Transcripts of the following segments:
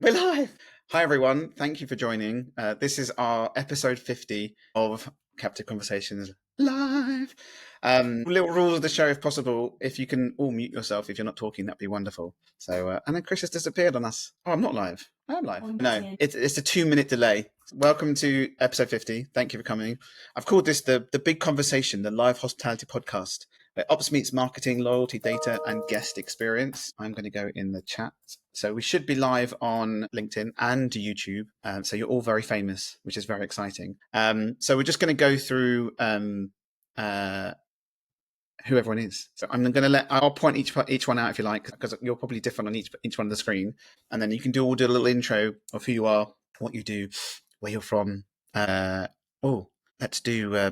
We're live. Hi, everyone. Thank you for joining. This is our episode 50 of Captive Conversations live. Little rules of the show, if possible. If you can all mute yourself if you're not talking, that'd be wonderful. So, and then Chris has disappeared on us. Oh, I'm not live. I am live. No, it's a 2-minute delay. Welcome to episode 50. Thank you for coming. I've called this the Big Conversation, the live hospitality podcast, where ops meets marketing, loyalty, data, and guest experience. I'm going to go in the chat. So we should be live on LinkedIn and YouTube. So you're all very famous, which is very exciting. So we're just going to go through who everyone is. So I'll point each one out if you like, because you're probably different on each one of the screen, and then you can do a little intro of who you are, what you do, where you're from. Let's do a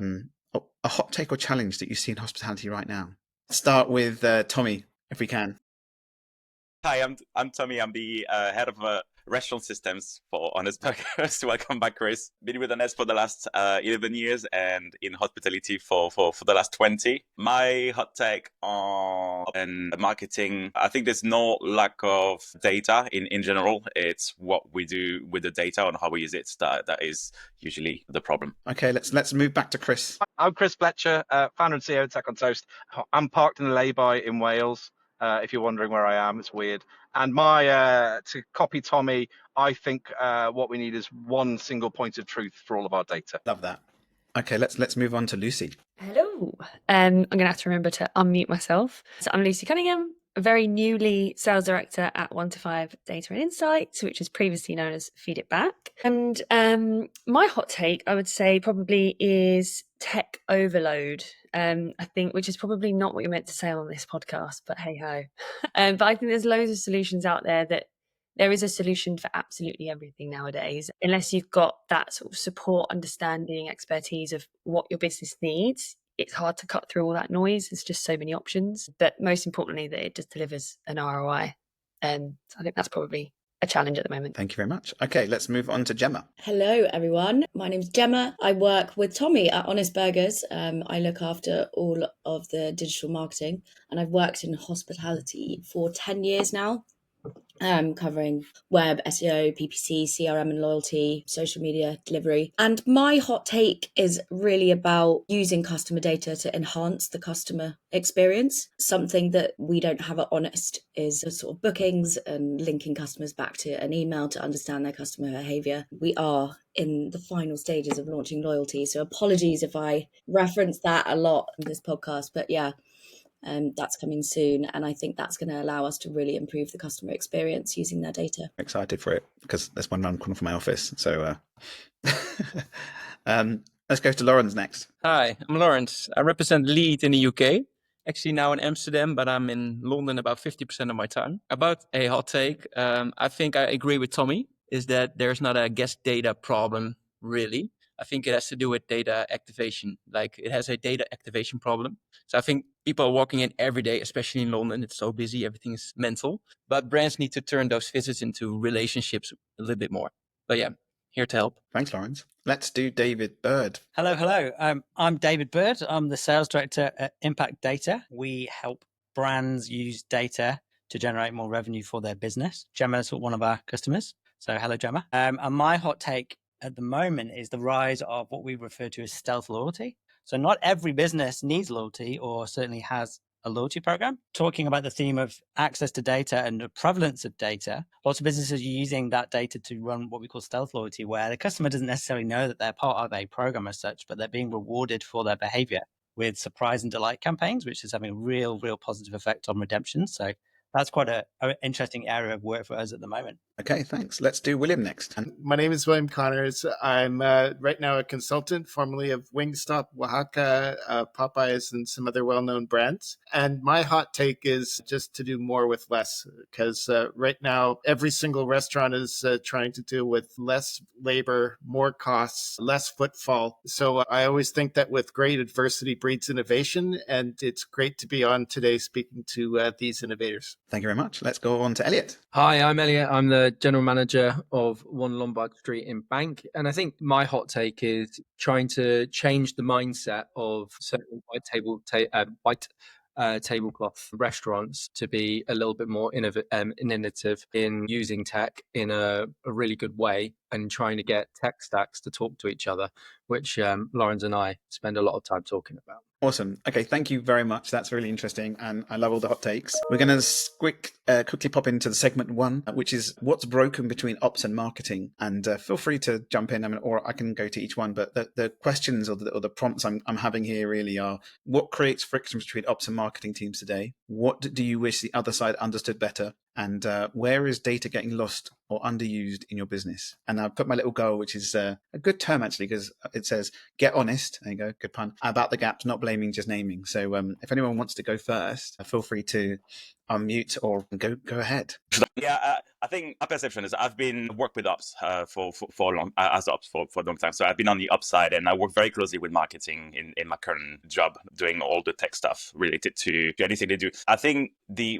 hot take or challenge that you see in hospitality right now. Start with Tommy, if we can. Hi, I'm Tommy. I'm the head of restaurant systems for Honest Burgers. Welcome back, Chris. Been with Honest for the last 11 years and in hospitality for the last 20. My hot take on marketing, I think there's no lack of data in general. It's what we do with the data and how we use it that is usually the problem. Okay, let's move back to Chris. I'm Chris Fletcher, founder and CEO of Tech on Toast. I'm parked in a lay-by in Wales. If you're wondering where I am, it's weird. And to copy Tommy, I think what we need is one single point of truth for all of our data. Love that. Okay, let's move on to Lucy. Hello. I'm going to have to remember to unmute myself. So I'm Lucy Cunningham, a very newly sales director at 1to5 Data and Insights, which was previously known as Feed It Back. And my hot take, I would say, probably is tech overload. I think, which is probably not what you're meant to say on this podcast, but hey ho. But I think there's loads of solutions out there that there is a solution for absolutely everything nowadays. Unless you've got that sort of support, understanding, expertise of what your business needs, it's hard to cut through all that noise. There's just so many options. But most importantly, that it just delivers an ROI. So I think that's probably a challenge at the moment. Thank you very much. Okay, let's move on to Gemma. Hello, everyone. My name's Gemma. I work with Tommy at Honest Burgers. I look after all of the digital marketing, and I've worked in hospitality for 10 years now. Covering web, SEO, PPC, CRM and loyalty, social media delivery. And my hot take is really about using customer data to enhance the customer experience. Something that we don't have at Honest is the sort of bookings and linking customers back to an email to understand their customer behavior. We are in the final stages of launching loyalty. So apologies if I reference that a lot in this podcast, but yeah. That's coming soon, and I think that's going to allow us to really improve the customer experience using their data. Excited for it because there's one round corner from my office. So let's go to Lawrence next. Hi, I'm Lawrence. I represent Lead in the UK. Actually now in Amsterdam, but I'm in London about 50% of my time. About a hot take, I think I agree with Tommy, is that there's not a guest data problem, really. I think it has to do with data activation. Like it has a data activation problem. So I think people are walking in every day, especially in London. It's so busy. Everything is mental. But brands need to turn those visits into relationships a little bit more. But yeah, here to help. Thanks, Lawrence. Let's do David Bird. Hello. I'm David Bird. I'm the sales director at Impact Data. We help brands use data to generate more revenue for their business. Gemma is one of our customers. So hello, Gemma. And my hot take at the moment is the rise of what we refer to as stealth loyalty. So not every business needs loyalty or certainly has a loyalty program. Talking about the theme of access to data and the prevalence of data, lots of businesses are using that data to run what we call stealth loyalty, where the customer doesn't necessarily know that they're part of a program as such, but they're being rewarded for their behavior with surprise and delight campaigns, which is having a real positive effect on redemption. So that's quite an interesting area of work for us at the moment. Okay, thanks. Let's do William next. My name is William Connors. I'm right now a consultant, formerly of Wingstop, Oaxaca, Popeyes, and some other well-known brands. And my hot take is just to do more with less, because right now every single restaurant is trying to deal with less labor, more costs, less footfall. So I always think that with great adversity breeds innovation, and it's great to be on today speaking to these innovators. Thank you very much. Let's go on to Elliot. Hi, I'm Elliot. I'm the general manager of 1 Lombard Street in Bank. And I think my hot take is trying to change the mindset of certain white tablecloth restaurants to be a little bit more innovative in using tech in a really good way and trying to get tech stacks to talk to each other, which Lawrence and I spend a lot of time talking about. Awesome. Okay, thank you very much. That's really interesting, and I love all the hot takes. We're going to quickly pop into the segment 1, which is what's broken between ops and marketing. And feel free to jump in, or I can go to each one. But the questions or the prompts I'm having here really are: what creates friction between ops and marketing teams today? What do you wish the other side understood better? And where is data getting lost or underused in your business? And I put my little goal, which is a good term actually, because it says get honest. There you go, good pun. About the gaps, not blaming, just naming. So if anyone wants to go first, feel free to unmute or go ahead. Yeah, I think my perception is I've been worked with ops for a long as ops for a long time. So I've been on the ops side, and I work very closely with marketing in my current job, doing all the tech stuff related to anything they do. I think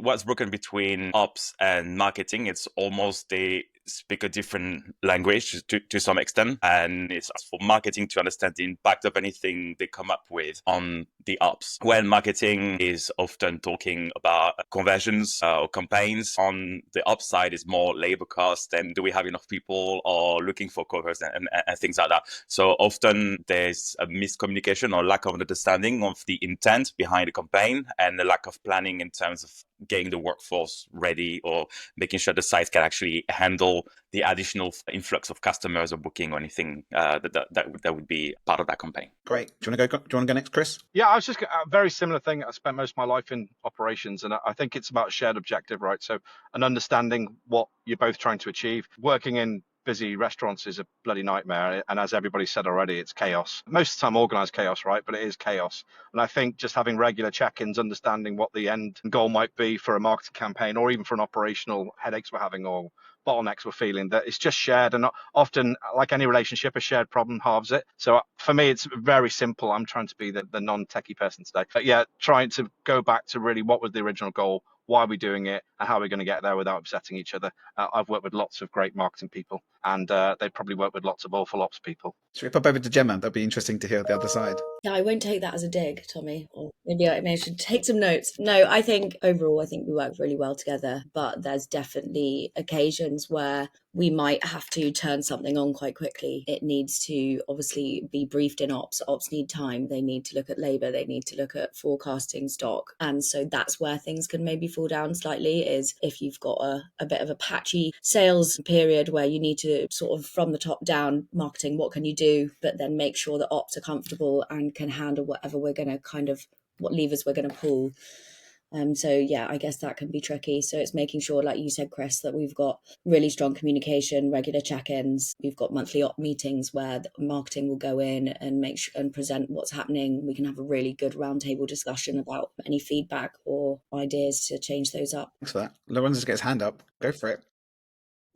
what's broken between ops and marketing, it's almost they speak a different language to some extent, and it's for marketing to understand the impact of anything they come up with on the ops. When marketing is often talking about conversions or campaigns, on the ops side is more labor cost and do we have enough people or looking for covers and things like that. So often there's a miscommunication or lack of understanding of the intent behind the campaign and a lack of planning in terms of getting the workforce ready or making sure the site can actually handle the additional influx of customers or booking or anything that would be part of that campaign. Great. Do you want to go next, Chris? Yeah, I was just a very similar thing. I spent most of my life in operations, and I think it's about a shared objective, right? So an understanding what you're both trying to achieve. Working in busy restaurants is a bloody nightmare, and as everybody said already, it's chaos. Most of the time organized chaos, right? But it is chaos. And I think just having regular check-ins, understanding what the end goal might be for a marketing campaign or even for an operational headaches we're having or bottlenecks we're feeling, that it's just shared, and often, like any relationship, a shared problem halves it. So for me, it's very simple. I'm trying to be the non-techie person today, but yeah, trying to go back to really what was the original goal, why are we doing it, and how are we going to get there without upsetting each other. I've worked with lots of great marketing people, and they probably work with lots of awful ops people. Should we pop over to Gemma? That'd be interesting to hear the other side. Yeah, I won't take that as a dig, Tommy, or maybe I should take some notes. No, I think overall, I think we work really well together, but there's definitely occasions where we might have to turn something on quite quickly. It needs to obviously be briefed in ops. Ops need time. They need to look at labor. They need to look at forecasting stock. And so that's where things can maybe fall down slightly, is if you've got a bit of a patchy sales period where you need to sort of from the top down marketing, what can you do, but then make sure that ops are comfortable and can handle whatever we're going to what levers we're going to pull. So yeah, I guess that can be tricky. So it's making sure, like you said, Chris, that we've got really strong communication, regular check-ins. We've got monthly op meetings where the marketing will go in and make sure and present what's happening. We can have a really good roundtable discussion about any feedback or ideas to change those up. Thanks for that. Lorenzo gets his hand up. Go for it.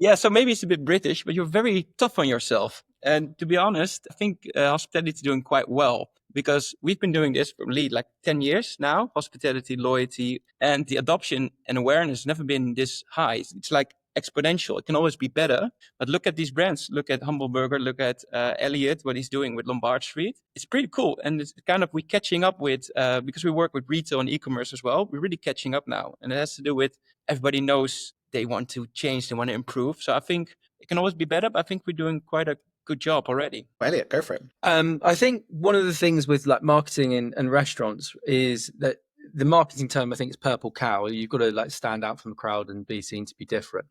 Yeah, so maybe it's a bit British, but you're very tough on yourself. And to be honest, I think hospitality is doing quite well, because we've been doing this for like 10 years now, hospitality, loyalty, and the adoption and awareness has never been this high. It's like exponential. It can always be better. But look at these brands. Look at Humble Burger. Look at Elliot, what he's doing with Lombard Street. It's pretty cool. And it's kind of we're catching up with, because we work with retail and e-commerce as well, we're really catching up now. And it has to do with everybody knows they want to change, they want to improve. So I think it can always be better, but I think we're doing quite a good job already. Elliot, go for it. I think one of the things with like marketing and restaurants is that the marketing term, I think, is purple cow. You've got to like stand out from the crowd and be seen to be different.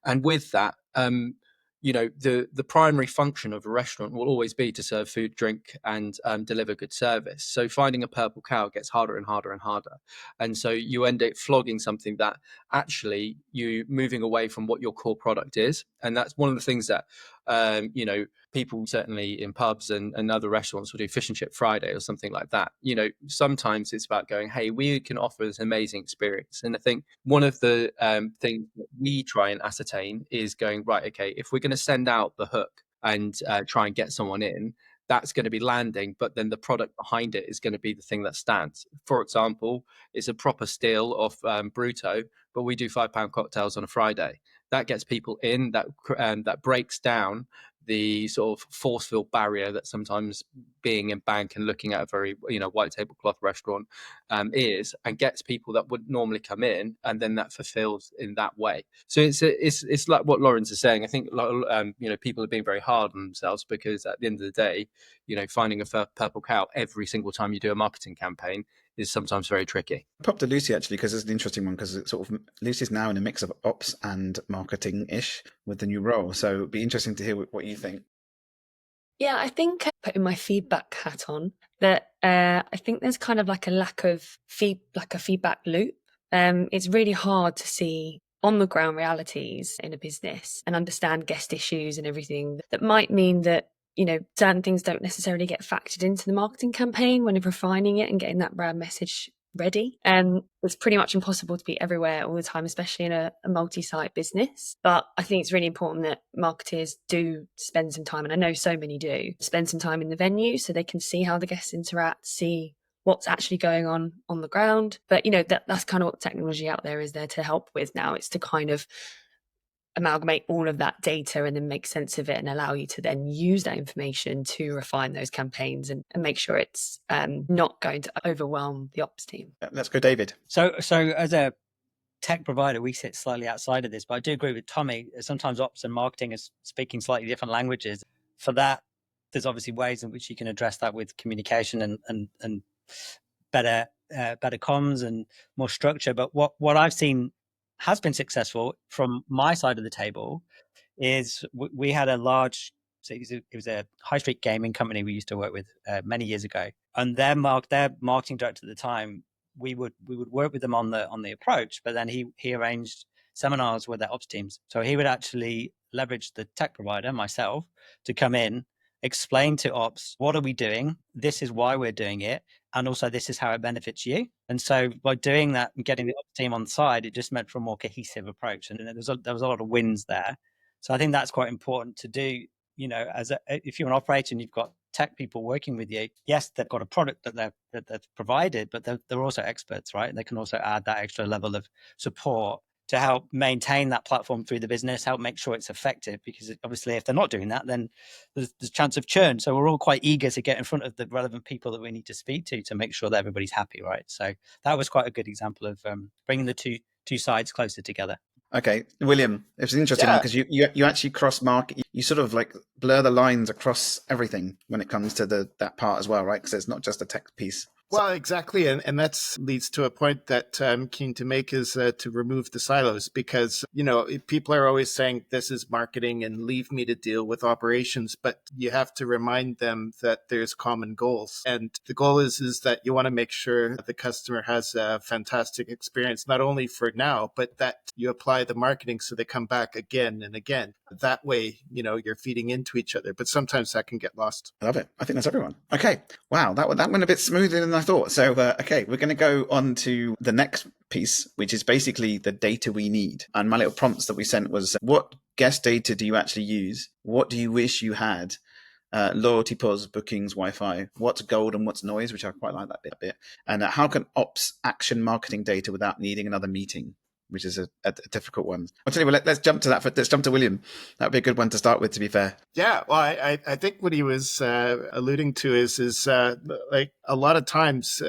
And with that, the primary function of a restaurant will always be to serve food, drink, and deliver good service. So finding a purple cow gets harder and harder and harder. And so you end up flogging something that actually you moving away from what your core product is. And that's one of the things that, people certainly in pubs and other restaurants will do fish and chip Friday or something like that. Sometimes it's about going, hey, we can offer this amazing experience. And I think one of the things that we try and ascertain is going, right, okay, if we're going to send out the hook and try and get someone in, that's going to be landing, but then the product behind it is going to be the thing that stands. For example, it's a proper steal of Bruto, but we do £5 cocktails on a Friday. That gets people in, that breaks down the sort of force field barrier that sometimes being in bank and looking at a very, white tablecloth restaurant is, and gets people that would normally come in, and then that fulfills in that way. So it's like what Lawrence is saying. I think people are being very hard on themselves, because at the end of the day, finding a purple cow every single time you do a marketing campaign is sometimes very tricky. Pop to Lucy, actually, because it's an interesting one, because it's sort of Lucy's now in a mix of ops and marketing-ish with the new role. So it'd be interesting to hear what you think. Yeah, I think putting my feedback hat on, that I think there's kind of like a lack of a feedback loop. It's really hard to see on the ground realities in a business and understand guest issues and everything. That might mean that, certain things don't necessarily get factored into the marketing campaign when you're refining it and getting that brand message ready. It's pretty much impossible to be everywhere all the time, especially in a multi-site business. But I think it's really important that marketers do spend some time, and I know so many do, spend some time in the venue so they can see how the guests interact, see what's actually going on the ground. But that's kind of what technology out there is there to help with now. It's to kind of amalgamate all of that data and then make sense of it, and allow you to then use that information to refine those campaigns and make sure it's not going to overwhelm the ops team. Let's go, David. So as a tech provider, we sit slightly outside of this, but I do agree with Tommy. Sometimes ops and marketing is speaking slightly different languages. For that, there's obviously ways in which you can address that with communication and better comms and more structure. But what I've seen has been successful from my side of the table is we had a large, so it was a high street gaming company we used to work with many years ago, and their marketing director at the time, we would work with them on the approach, but then he arranged seminars with their ops teams. So he would actually leverage the tech provider, myself, to come in, explain to ops, what are we doing? This is why we're doing it. And also this is how it benefits you. And so by doing that and getting the ops team on side, it just meant for a more cohesive approach. And there was a lot of wins there. So I think that's quite important to do, if you're an operator and you've got tech people working with you, yes, they've got a product that they've provided, but they're also experts, right? They can also add that extra level of support to help maintain that platform through the business, help make sure it's effective, because obviously if they're not doing that, then there's a chance of churn. So we're all quite eager to get in front of the relevant people that we need to speak to make sure that everybody's happy, right? So that was quite a good example of bringing the two sides closer together. Okay, William, it's an interesting one, because you actually cross-market, you sort of like blur the lines across everything when it comes to that part as well, right? Because it's not just a tech piece. Well, exactly. And that leads to a point that I'm keen to make, is to remove the silos, because, people are always saying this is marketing and leave me to deal with operations, but you have to remind them that there's common goals. And the goal is that you want to make sure the customer has a fantastic experience, not only for now, but that you apply the marketing so they come back again and again. That way, you're feeding into each other, but sometimes that can get lost. I love it. I think that's everyone. Okay. Wow. That went a bit smoother than I thought. So, okay, we're going to go on to the next piece, which is basically the data we need. And my little prompts that we sent was, what guest data do you actually use? What do you wish you had? Loyalty POS, bookings, Wi-Fi, what's gold and what's noise, which I quite like that bit. And how can ops action marketing data without needing another meeting? Which is a difficult one. I'll tell you what, let's jump to that. Let's jump to William. That would be a good one to start with, to be fair. Yeah, well, I think what he was alluding to is like a lot of times,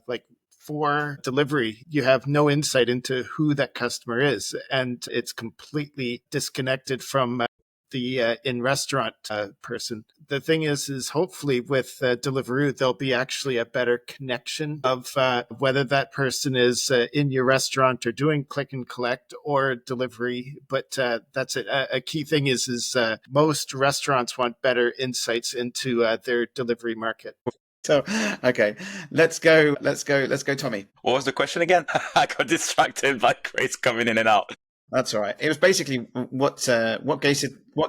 like for delivery, you have no insight into who that customer is, and it's completely disconnected from the in-restaurant person. The thing is hopefully with Deliveroo, there'll be actually a better connection of whether that person is in your restaurant or doing click and collect or delivery. But that's it. A key thing is most restaurants want better insights into their delivery market. So, okay, let's go, Tommy. What was the question again? I got distracted by Grace coming in and out. That's all right. It was basically what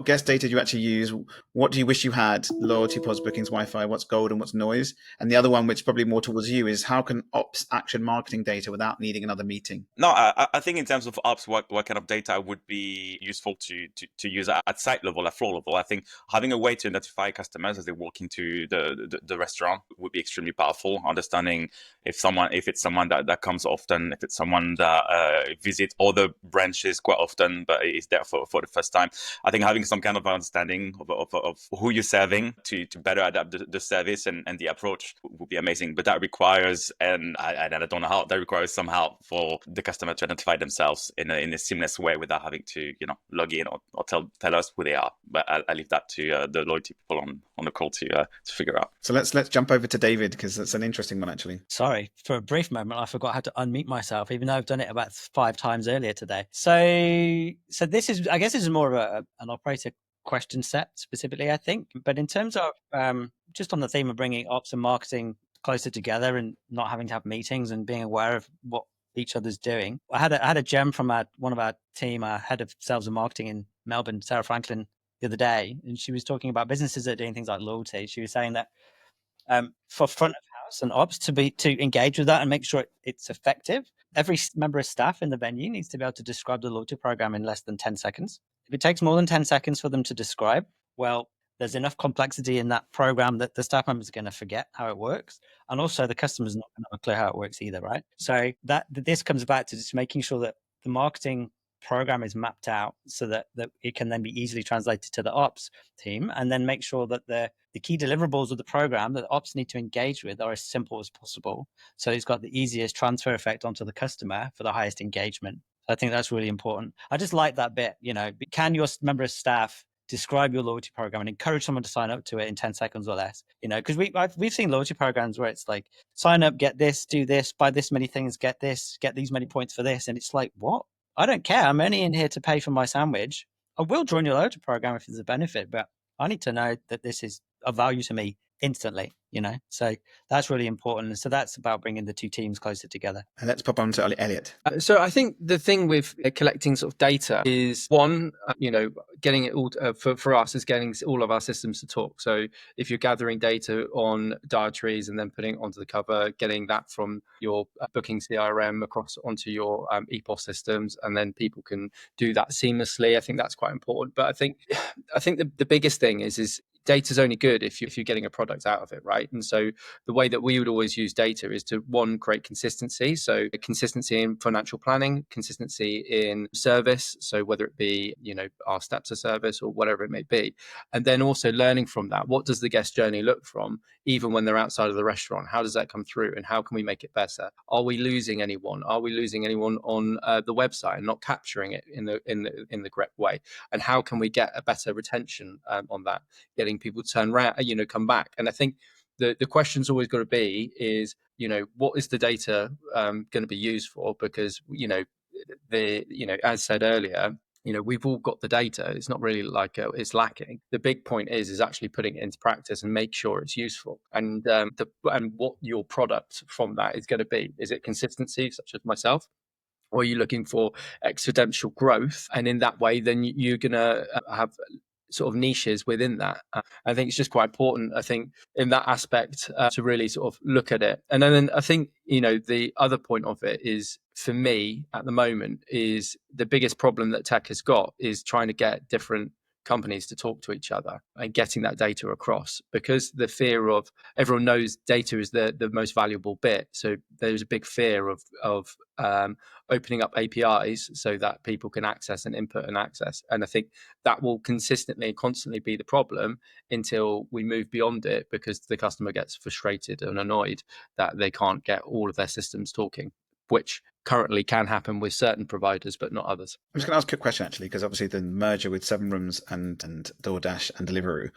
guest data do you actually use? What do you wish you had? Loyalty, POS, bookings, Wi-Fi. What's gold and what's noise? And the other one, which is probably more towards you, is how can ops action marketing data without needing another meeting? No, I think in terms of ops, what kind of data would be useful to use at site level, at floor level? I think having a way to identify customers as they walk into the restaurant would be extremely powerful. Understanding if it's someone that comes often, if it's someone that visits other branches quite often, but is there for the first time. I think having having some kind of understanding of who you're serving to better adapt the service and the approach would be amazing. But that requires, and I don't know how, that requires some help for the customer to identify themselves in a seamless way without having to, log in or tell us who they are. But I leave that to the loyalty people on the call to figure out. So let's jump over to David, because that's an interesting one, actually. Sorry, for a brief moment, I forgot how to unmute myself, even though I've done it about 5 times earlier today. So this is, I guess, this is more of an operator question set specifically, I think. But in terms of just on the theme of bringing ops and marketing closer together and not having to have meetings and being aware of what each other's doing, I had a gem from one of our team, our head of sales and marketing in Melbourne, Sarah Franklin, the other day, and she was talking about businesses that are doing things like loyalty. She was saying that for front of house and ops to engage with that and make sure it's effective, every member of staff in the venue needs to be able to describe the loyalty program in less than 10 seconds. If it takes more than 10 seconds for them to describe, well, there's enough complexity in that program that the staff members are going to forget how it works. And also the customer's not going to have a clue how it works either, right? So this comes back to just making sure that the marketing program is mapped out so that it can then be easily translated to the ops team, and then make sure that the key deliverables of the program that ops need to engage with are as simple as possible. So it's got the easiest transfer effect onto the customer for the highest engagement. I think that's really important. I just like that bit, can your member of staff describe your loyalty program and encourage someone to sign up to it in 10 seconds or less, because we've seen loyalty programs where it's like, sign up, get this, do this, buy this many things, get this, get these many points for this. And it's like, what? I don't care. I'm only in here to pay for my sandwich. I will join your loyalty program if there's a benefit, but I need to know that this is of value to me instantly, so that's really important. So that's about bringing the two teams closer together. And let's pop on to Elliot. So I think the thing with collecting sort of data is one, getting it all for us is getting all of our systems to talk. So if you're gathering data on dietaries and then putting it onto the cover, getting that from your booking CRM across onto your EPOS systems, and then people can do that seamlessly. I think that's quite important. But I think the biggest thing is data is only good if you're getting a product out of it, right? And so the way that we would always use data is to, one, create consistency. So consistency in financial planning, consistency in service. So whether it be, our steps of service or whatever it may be. And then also learning from that. What does the guest journey look from, even when they're outside of the restaurant? How does that come through, and how can we make it better? Are we losing anyone? Are we losing anyone on the website and not capturing it in the correct way? And how can we get a better retention on that? Getting people to turn around, come back. And I think the question's always got to be is, what is the data going to be used for? Because, as said earlier, we've all got the data. It's not really like it's lacking. The big point is actually putting it into practice and make sure it's useful. And and what your product from that is going to be. Is it consistency, such as myself? Or are you looking for exponential growth? And in that way, then you're going to have sort of niches within that. I think it's just quite important, I think, in that aspect to really sort of look at it. And then I think, the other point of it is, for me at the moment, is the biggest problem that tech has got is trying to get different companies to talk to each other and getting that data across, because the fear of, everyone knows data is the most valuable bit. So there's a big fear of opening up APIs so that people can access and input and access. And I think that will consistently and constantly be the problem until we move beyond it, because the customer gets frustrated and annoyed that they can't get all of their systems talking, which currently can happen with certain providers, but not others. I'm just going to ask a quick question, actually, because obviously the merger with Seven Rooms and DoorDash and Deliveroo,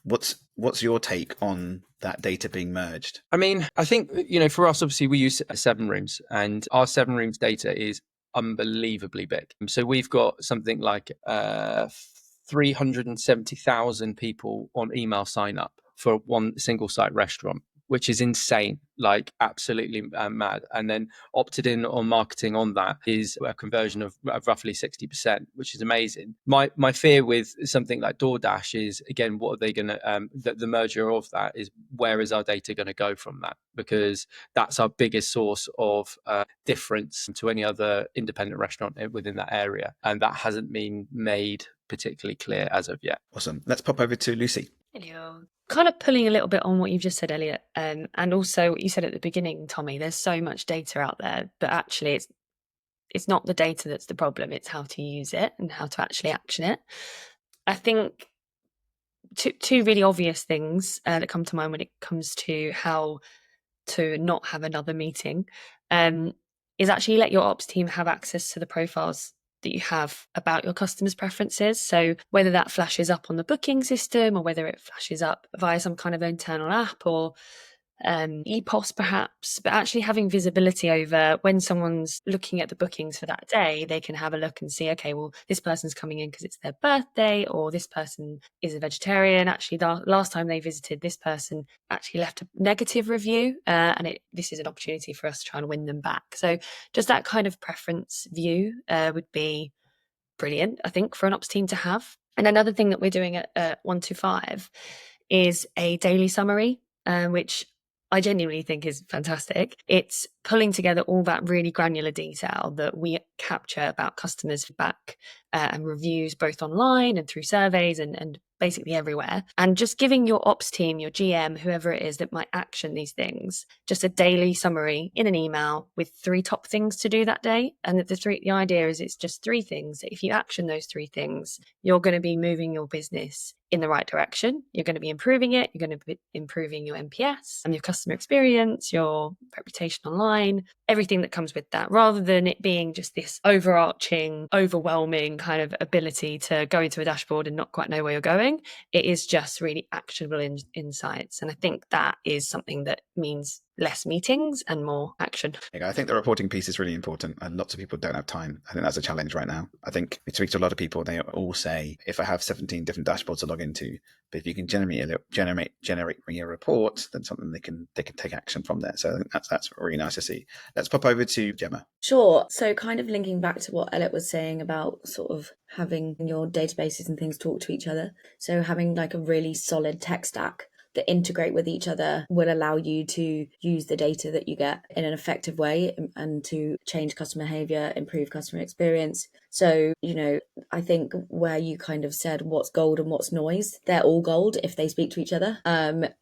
what's your take on that data being merged? I mean, I think, for us, obviously, we use Seven Rooms, and our Seven Rooms data is unbelievably big. So we've got something like 370,000 people on email sign up for one single site restaurant, which is insane, like absolutely mad. And then opted in on marketing on that is a conversion of roughly 60%, which is amazing. My fear with something like DoorDash is, again, what are they going to, the merger of that is, where is our data going to go from that? Because that's our biggest source of difference to any other independent restaurant within that area. And that hasn't been made particularly clear as of yet. Awesome. Let's pop over to Lucy. Hello. Kind of pulling a little bit on what you've just said, Elliot, and also what you said at the beginning, Tommy. There's so much data out there, but actually it's not the data that's the problem. It's how to use it and how to actually action it. I think two really obvious things that come to mind when it comes to how to not have another meeting is actually let your ops team have access to the profiles that you have about your customers' preferences. So whether that flashes up on the booking system or whether it flashes up via some kind of internal app or EPOS perhaps, but actually having visibility over when someone's looking at the bookings for that day, they can have a look and see, okay, well, this person's coming in because it's their birthday, or this person is a vegetarian. Actually, the last time they visited, this person actually left a negative review, and this is an opportunity for us to try and win them back. So just that kind of preference view would be brilliant, I think, for an ops team to have. And another thing that we're doing at 125 is a daily summary, which I genuinely think is fantastic. It's pulling together all that really granular detail that we capture about customers' feedback and reviews, both online and through surveys and basically everywhere. And just giving your ops team, your GM, whoever it is that might action these things, just a daily summary in an email with 3 top things to do that day. And the idea is it's just 3 things. If you action those 3 things, you're going to be moving your business in the right direction. You're going to be improving it. You're going to be improving your NPS and your customer experience, your reputation online, everything that comes with that, rather than it being just this overarching, overwhelming kind of ability to go into a dashboard and not quite know where you're going. It is just really actionable insights. And I think that is something that means less meetings and more action. I think the reporting piece is really important, and lots of people don't have time. I think that's a challenge right now. I think we speak to a lot of people, they all say, if I have 17 different dashboards to log into, but if you can generate me a report, then something they can take action from there. So I think that's really nice to see. Let's pop over to Gemma. Sure. So kind of linking back to what Elliot was saying about sort of having your databases and things talk to each other. So having like a really solid tech stack that integrate with each other will allow you to use the data that you get in an effective way and to change customer behavior, improve customer experience. So, I think where you kind of said what's gold and what's noise, they're all gold if they speak to each other. And,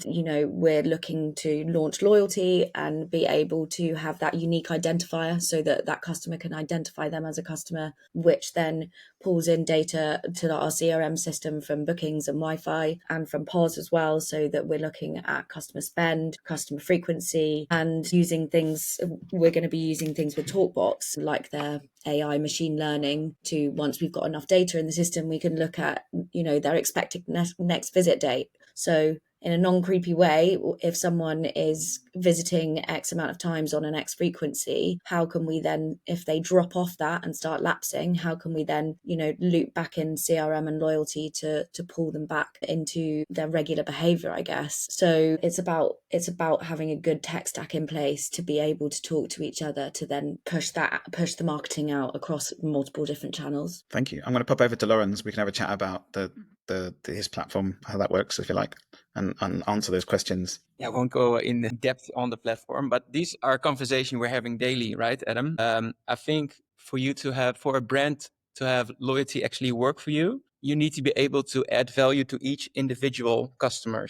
we're looking to launch loyalty and be able to have that unique identifier so that that customer can identify them as a customer, which then pulls in data to our CRM system from bookings and Wi-Fi and from POS as well, so that we're looking at customer spend, customer frequency, and we're going to be using things with TalkBox, like their AI machine learning, to once we've got enough data in the system, we can look at, their expected next visit date. So in a non-creepy way, if someone is visiting X amount of times on an X frequency, how can we then, if they drop off that and start lapsing, how can we then, loop back in CRM and loyalty to pull them back into their regular behavior, I guess. So it's about having a good tech stack in place to be able to talk to each other, to then push the marketing out across multiple different channels. Thank you. I'm going to pop over to Lawrence. We can have a chat about his platform, how that works, if you like, and answer those questions. Yeah, I won't go in depth on the platform, but these are conversations we're having daily, right, Adam? I think for a brand to have loyalty actually work for you, you need to be able to add value to each individual customer.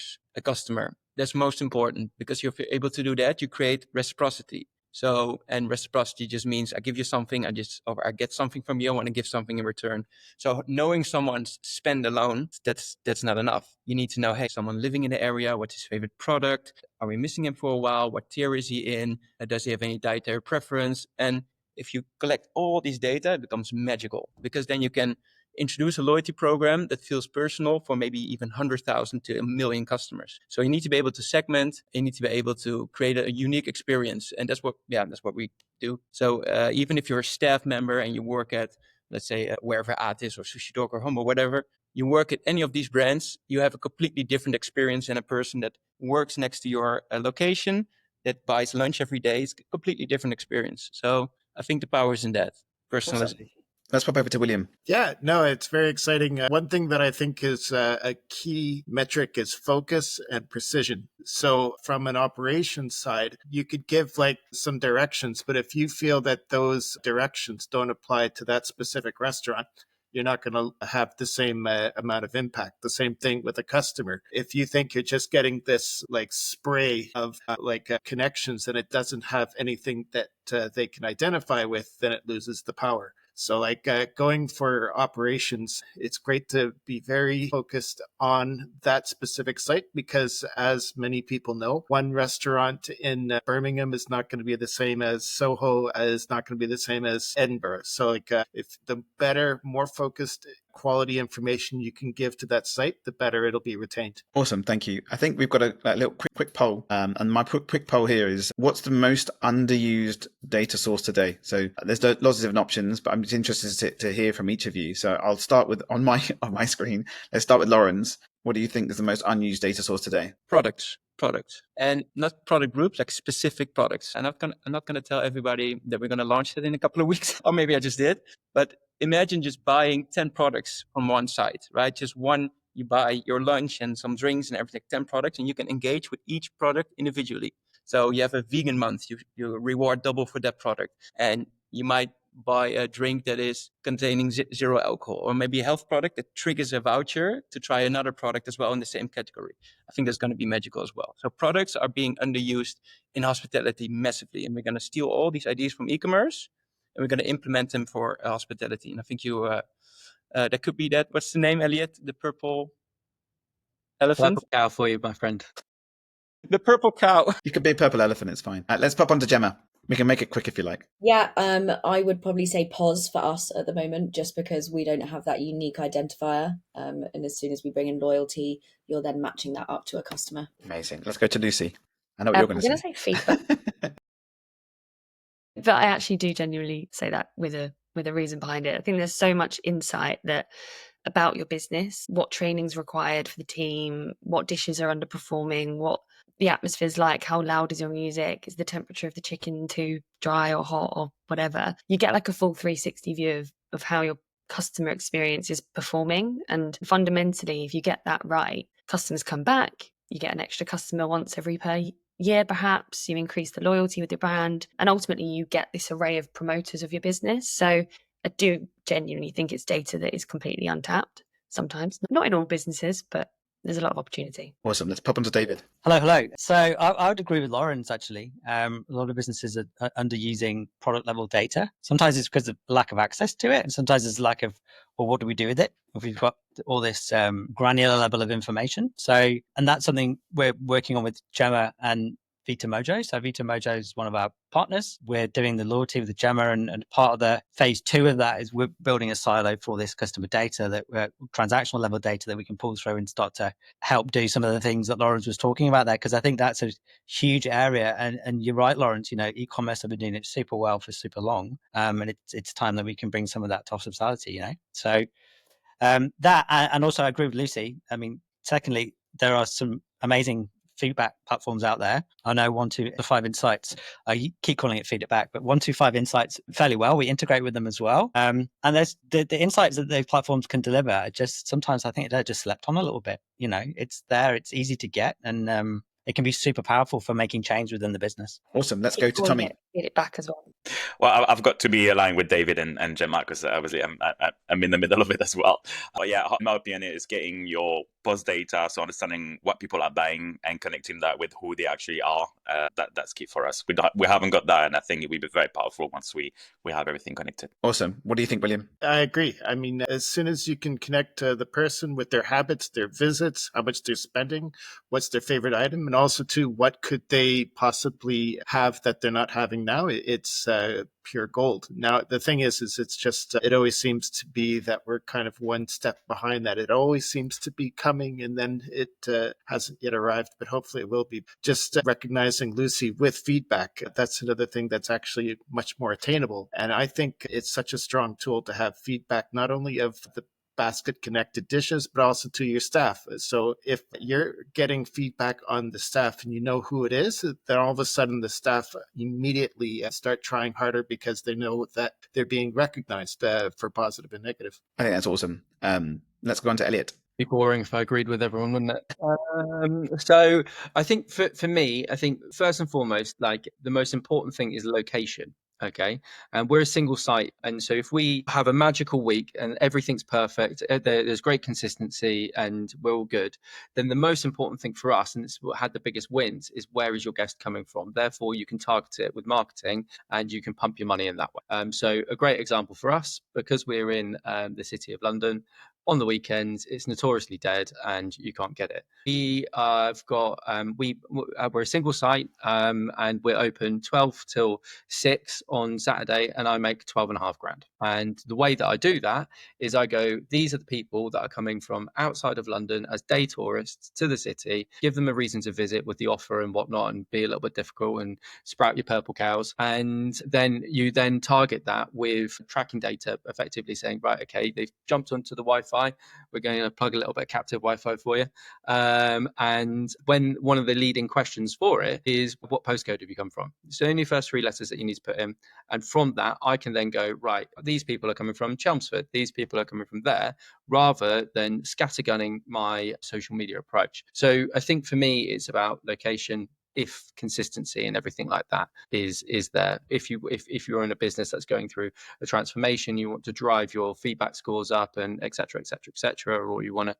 That's most important, because if you're able to do that, you create reciprocity. So, and reciprocity just means I give you something, I get something from you, I want to give something in return. So knowing someone's spend alone, that's not enough. You need to know, hey, someone living in the area, what's his favorite product? Are we missing him for a while? What tier is he in? Does he have any dietary preference? And if you collect all these data, it becomes magical, because then you can introduce a loyalty program that feels personal for maybe even 100,000 to 1 million customers. So you need to be able to segment, you need to be able to create a unique experience. And that's what we do. So even if you're a staff member and you work at, let's say, wherever Atis or Sushi Dog or Home or whatever, you work at any of these brands, you have a completely different experience than a person that works next to your location, that buys lunch every day. It's a completely different experience. So I think the power is in that personalization. Let's pop over to William. Yeah, no, it's very exciting. One thing that I think is a key metric is focus and precision. So from an operations side, you could give like some directions, but if you feel that those directions don't apply to that specific restaurant, you're not going to have the same amount of impact. The same thing with a customer. If you think you're just getting this like spray of connections and it doesn't have anything that they can identify with, then it loses the power. So like going for operations, it's great to be very focused on that specific site because as many people know, one restaurant in Birmingham is not going to be the same as Soho, is not going to be the same as Edinburgh. So like if the better, more focused quality information you can give to that site, the better it'll be retained. Awesome, thank you. I think we've got a little quick poll, and my quick poll here is: what's the most underused data source today? So there's lots of different options, but I'm just interested to hear from each of you. So I'll start with on my screen. Let's start with Lawrence. What do you think is the most unused data source today? Products, and not product groups, like specific products. I'm not gonna tell everybody that we're gonna launch it in a couple of weeks, or maybe I just did. But imagine just buying 10 products from one site, right? Just one. You buy your lunch and some drinks and everything, 10 products, and you can engage with each product individually. So you have a vegan month, you reward double for that product, and you might buy a drink that is containing zero alcohol, or maybe a health product that triggers a voucher to try another product as well in the same category. I think that's going to be magical as well. So products are being underused in hospitality massively, and we're going to steal all these ideas from e-commerce and we're going to implement them for hospitality. And I think that could be that. What's the name, Elliot? The purple elephant? Purple cow for you, my friend. The purple cow. You could be a purple elephant, it's fine. Let's pop on to Gemma. We can make it quick if you like. Yeah, I would probably say POS for us at the moment, just because we don't have that unique identifier. And as soon as we bring in loyalty, you're then matching that up to a customer. Amazing. Let's go to Lucy. I know what you're going to say. I'm going to say feedback. But I actually do genuinely say that with a reason behind it. I think there's so much insight about your business, what training's required for the team, what dishes are underperforming, what the atmosphere's like, how loud is your music, is the temperature of the chicken too dry or hot or whatever. You get like a full 360 view of how your customer experience is performing. And fundamentally, if you get that right, customers come back, you get an extra customer once every per year, perhaps you increase the loyalty with your brand, and ultimately you get this array of promoters of your business. So I do genuinely think it's data that is completely untapped sometimes, not in all businesses, but there's a lot of opportunity. Awesome. Let's pop on to David. Hello. So I would agree with Lawrence, actually. A lot of businesses are underusing product level data. Sometimes it's because of lack of access to it. And sometimes it's lack of, well, what do we do with it if we've got all this granular level of information? So, and that's something we're working on with Gemma and Vita Mojo. So Vita Mojo is one of our partners. We're doing the loyalty with the Gemma, and part of the phase 2 of that is we're building a silo for this customer data, that transactional level data that we can pull through and start to help do some of the things that Lawrence was talking about there, because I think that's a huge area. And you're right, Lawrence, e-commerce have been doing it super well for super long. And it's time that we can bring some of that to hospitality, So that, and also I agree with Lucy. I mean, secondly, there are some amazing feedback platforms out there. I know 125 Insights, I keep calling it Feed It Back, but 125 Insights fairly well. We integrate with them as well. And there's the insights that those platforms can deliver are just, sometimes I think they're just slept on a little bit. It's there, it's easy to get, and it can be super powerful for making change within the business. Awesome. Let's go to Tommy. Feed it back as well. Well, I've got to be aligned with David and Gemma, because obviously I'm in the middle of it as well. But yeah, my opinion is getting your post data, so understanding what people are buying and connecting that with who they actually are. That's key for us. We haven't got that, and I think it will be very powerful once we have everything connected. Awesome. What do you think, William? I agree. I mean, as soon as you can connect the person with their habits, their visits, how much they're spending, what's their favorite item, and also too, what could they possibly have that they're not having now, it's pure gold. Now, the thing is it's just, it always seems to be that we're kind of one step behind that. It always seems to be coming, and then it hasn't yet arrived, but hopefully it will be. Just recognizing Lucy with feedback, that's another thing that's actually much more attainable. And I think it's such a strong tool to have feedback, not only of the basket connected dishes, but also to your staff. So if you're getting feedback on the staff and you know who it is, then all of a sudden the staff immediately start trying harder because they know that they're being recognized for positive and negative. I think that's awesome. Let's go on to Elliot. Be boring if I agreed with everyone, wouldn't it? So I think for me, I think first and foremost, like the most important thing is location. Okay. And we're a single site. And so if we have a magical week and everything's perfect, there's great consistency and we're all good, then the most important thing for us, and this is what had the biggest wins, is where is your guest coming from? Therefore, you can target it with marketing and you can pump your money in that way. So a great example for us, because we're in the City of London, on the weekends it's notoriously dead and you can't get it. We have got we're a single site and we're open 12 till 6 on Saturday, and I make 12.5 grand. And the way that I do that is I go, these are the people that are coming from outside of London as day tourists to the city, give them a reason to visit with the offer and whatnot, and be a little bit difficult and sprout your purple cows. And then you then target that with tracking data, effectively saying, right, okay, they've jumped onto the Wi-Fi. We're going to plug a little bit of captive Wi-Fi for you. And when one of the leading questions for it is, what postcode have you come from? It's only the first 3 letters that you need to put in. And from that, I can then go, right, these people are coming from Chelmsford, these people are coming from there, rather than scattergunning my social media approach. So I think for me, it's about location, if consistency and everything like that is there. If you're in a business that's going through a transformation, you want to drive your feedback scores up and et cetera, or you want to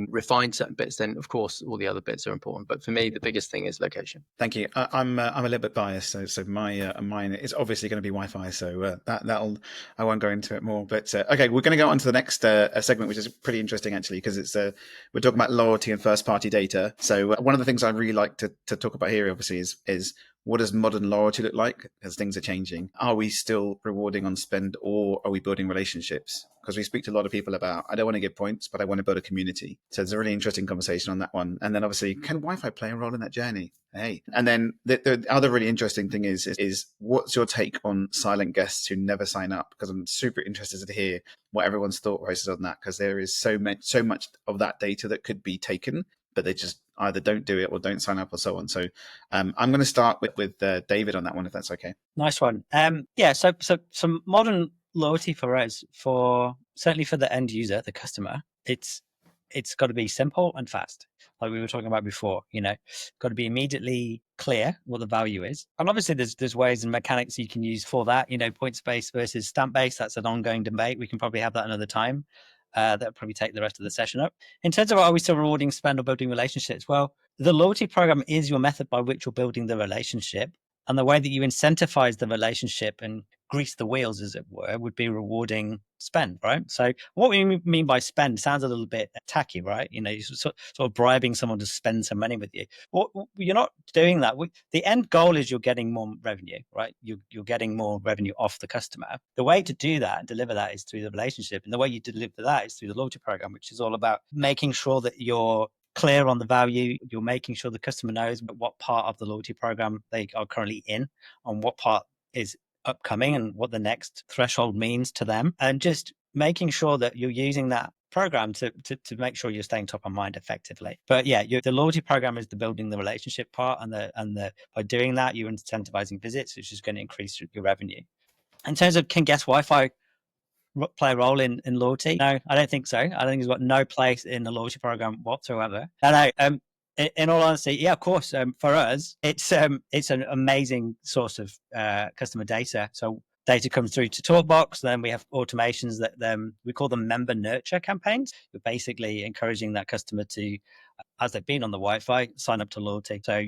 refine certain bits, then of course all the other bits are important. But for me, the biggest thing is location. Thank you. I'm a little bit biased, so mine is obviously going to be Wi-Fi. So I won't go into it more. But okay, we're going to go on to the next segment, which is pretty interesting actually, because it's we're talking about loyalty and first-party data. So one of the things I really like to talk about here, obviously, is what does modern loyalty look like as things are changing? Are we still rewarding on spend, or are we building relationships? Because we speak to a lot of people about, I don't want to give points, but I want to build a community. So it's a really interesting conversation on that one. And then obviously, can Wi-Fi play a role in that journey? Hey. And then the other really interesting thing is what's your take on silent guests who never sign up? Because I'm super interested to hear what everyone's thought process on that, because there is so much of that data that could be taken, but they just either don't do it or don't sign up or so on. So I'm going to start with David on that one, if that's okay. Nice one. So some modern loyalty for us, certainly for the end user, the customer, it's got to be simple and fast, like we were talking about before. Got to be immediately clear what the value is, and obviously there's ways and mechanics you can use for that. Points based versus stamp based, that's an ongoing debate. We can probably have that another time. That'll probably take the rest of the session up. In terms of, are we still rewarding spend or building relationships? Well, the loyalty program is your method by which you're building the relationship. And the way that you incentivize the relationship and grease the wheels, as it were, would be rewarding spend, right? So what we mean by spend sounds a little bit tacky, right? You're sort of bribing someone to spend some money with you. You're not doing that. The end goal is you're getting more revenue, right? You're getting more revenue off the customer. The way to do that and deliver that is through the relationship. And the way you deliver that is through the loyalty program, which is all about making sure that you're clear on the value. You're making sure the customer knows what part of the loyalty program they are currently in, and what part is upcoming, and what the next threshold means to them, and just making sure that you're using that program to make sure you're staying top of mind effectively. But yeah, the loyalty program is the building the relationship part, and by doing that, you're incentivizing visits, which is going to increase your revenue. In terms of, can guest Wi-Fi play a role in loyalty? No, I don't think so. I think it's got no place in the loyalty program whatsoever. In all honesty, yeah, of course. For us, it's an amazing source of customer data. So data comes through to TalkBox. Then we have automations that we call them member nurture campaigns. We're basically encouraging that customer to, as they've been on the Wi-Fi, sign up to loyalty. So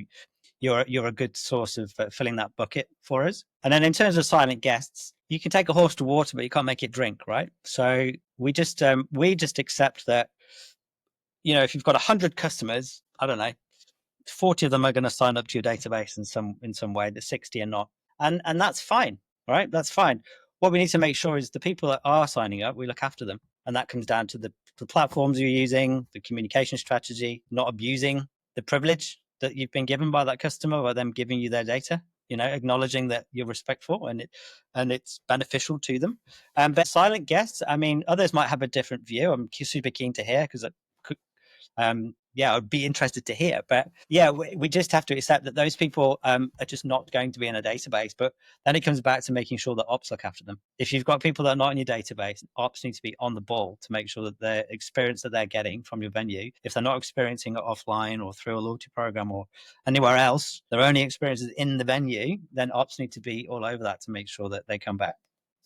you're a good source of filling that bucket for us. And then in terms of silent guests, you can take a horse to water, but you can't make it drink, right? So we just accept that, if you've got 100 customers, I don't know, 40 of them are going to sign up to your database in some way. The 60 are not, and that's fine, right? That's fine. What we need to make sure is the people that are signing up, we look after them, and that comes down to the platforms you're using, the communication strategy, not abusing the privilege that you've been given by that customer, by them giving you their data. Acknowledging that you're respectful and it's beneficial to them. But silent guests, I mean, others might have a different view. I'm super keen to hear, because Yeah, I'd be interested to hear. But yeah, we just have to accept that those people are just not going to be in a database. But then it comes back to making sure that ops look after them. If you've got people that are not in your database, ops need to be on the ball to make sure that the experience that they're getting from your venue, if they're not experiencing it offline or through a loyalty program or anywhere else, their only experiences in the venue, then ops need to be all over that to make sure that they come back.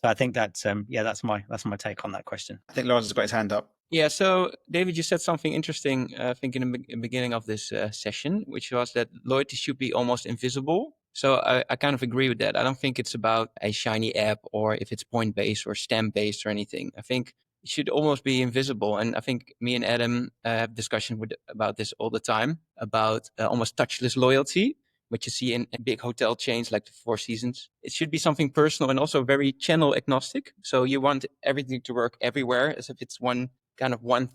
So I think that's that's my take on that question. I think Lawrence has got his hand up. Yeah, so David, you said something interesting, I think in the beginning of this session, which was that loyalty should be almost invisible. So I kind of agree with that. I don't think it's about a shiny app or if it's point-based or stamp-based or anything. I think it should almost be invisible. And I think me and Adam have discussion about this all the time, about almost touchless loyalty, which you see in big hotel chains like the Four Seasons. It should be something personal and also very channel agnostic. So you want everything to work everywhere as if it's one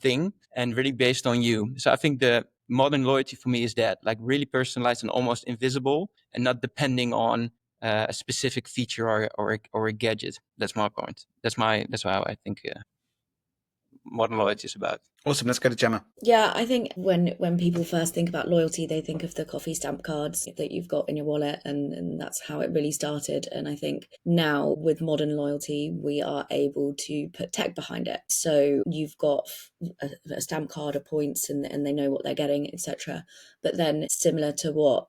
thing and really based on you. So I think the modern loyalty for me is that, like, really personalized and almost invisible and not depending on a specific feature or a gadget. That's my point. That's how I think modern loyalty is about. Awesome. Let's go to Gemma. Yeah, I think when people first think about loyalty, they think of the coffee stamp cards that you've got in your wallet, and that's how it really started. And I think now with modern loyalty, we are able to put tech behind it. So you've got a stamp card of points, and they know what they're getting, etc. But then, similar to what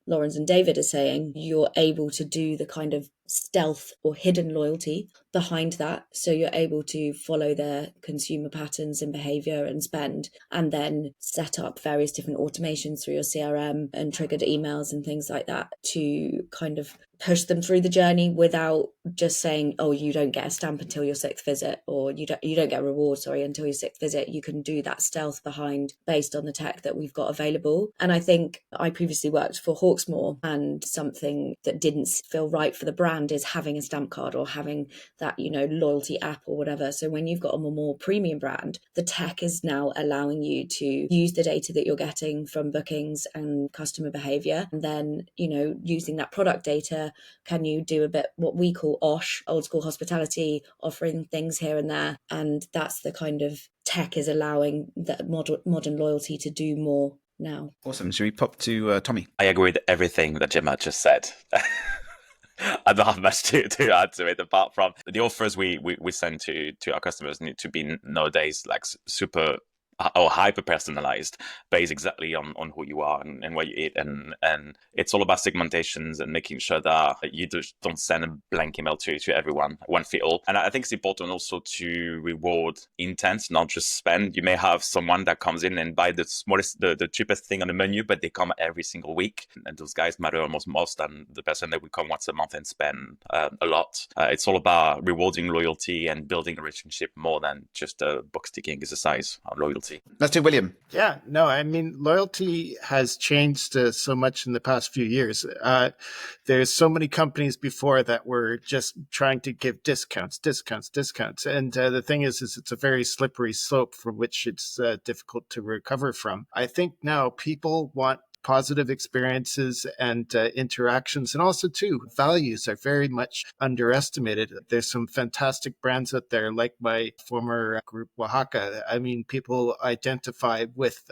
Lawrence and David are saying, you're able to do the kind of stealth or hidden loyalty behind that. So you're able to follow their consumer patterns and behavior and spend, and then set up various different automations through your CRM and triggered emails and things like that to kind of push them through the journey without just saying, oh, you don't get a stamp until your sixth visit, or you don't get a reward, until your sixth visit. You can do that stealth behind based on the tech that we've got available. And I think I previously worked for Hawksmoor, and something that didn't feel right for the brand is having a stamp card or having that, loyalty app or whatever. So when you've got a more premium brand, the tech is now allowing you to use the data that you're getting from bookings and customer behavior, and then, using that product data, can you do a bit what we call OSH, old school hospitality, offering things here and there. And that's the kind of tech is allowing that modern loyalty to do more now. Awesome. Should we pop to Tommy? I agree with everything that Gemma just said. I don't have much to add to it, apart from the offers we send to our customers need to be nowadays like super or hyper personalized, based exactly on who you are and what you eat, and it's all about segmentations and making sure that you just don't send a blank email to everyone, one fit all. And I think it's important also to reward intent, not just spend. You may have someone that comes in and buy the smallest, the cheapest thing on the menu, but they come every single week, and those guys matter almost most than the person that will come once a month and spend a lot. It's all about rewarding loyalty and building a relationship more than just a box ticking exercise on loyalty. Let's do William. Yeah, no, I mean, loyalty has changed so much in the past few years. There's so many companies before that were just trying to give discounts. And the thing is it's a very slippery slope from which it's difficult to recover from. I think now people want positive experiences and interactions, and also too values are very much underestimated. There's some fantastic brands out there, like my former group Oaxaca. I mean, people identify with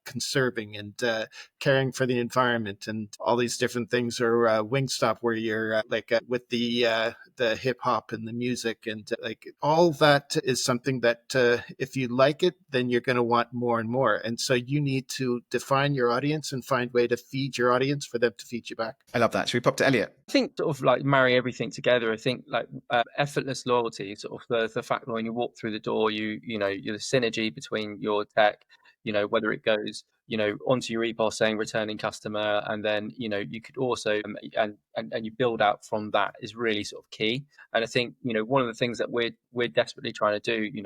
conserving and caring for the environment and all these different things, or Wingstop, where you're with the hip hop and the music, and like all that is something that if you like it, then you're going to want more and more. And so you need to define your audience and find a way to feed your audience for them to feed you back. I love that. Should we pop to Elliot? I think sort of like marry everything together. I think like effortless loyalty, sort of the fact that when you walk through the door, you're the synergy between your tech, whether it goes, onto your epos saying returning customer, and then, you could also, and you build out from that is really sort of key. And I think, one of the things that we're desperately trying to do,